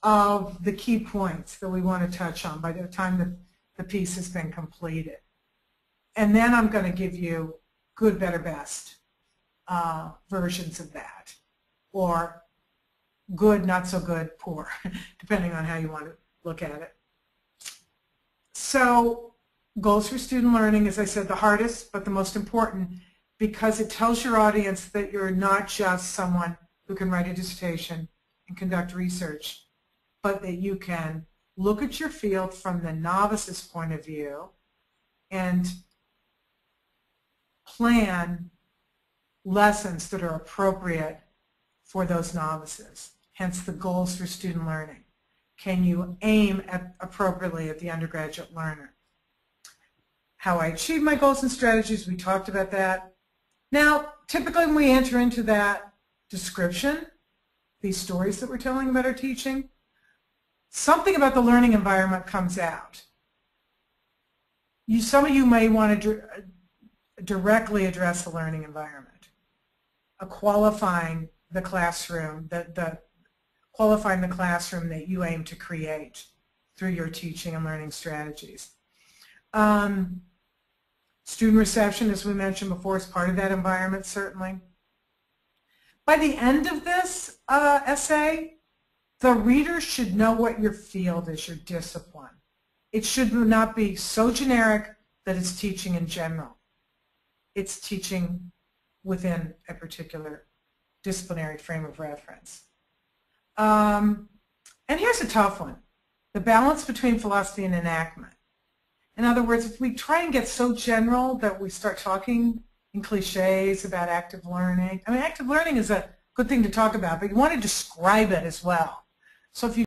of the key points that we want to touch on by the time the piece has been completed. And then I'm going to give you good, better, best versions of that, or good, not so good, poor, depending on how you want to look at it. So goals for student learning, as I said, the hardest but the most important, because it tells your audience that you're not just someone who can write a dissertation and conduct research, but that you can look at your field from the novice's point of view and plan lessons that are appropriate for those novices, hence the goals for student learning. Can you aim appropriately at the undergraduate learner? How I achieve my goals and strategies, we talked about that. Now, typically when we enter into that description, these stories that we're telling about our teaching, something about the learning environment comes out. Some of you may want to directly address the learning environment, qualifying the classroom, qualifying the classroom that you aim to create through your teaching and learning strategies. Student reception, as we mentioned before, is part of that environment, certainly. By the end of this essay, the reader should know what your field is, your discipline. It should not be so generic that it's teaching in general. It's teaching within a particular disciplinary frame of reference. And here's a tough one, the balance between philosophy and enactment. In other words, if we try and get so general that we start talking in cliches about active learning, I mean, active learning is a good thing to talk about, but you want to describe it as well. So if you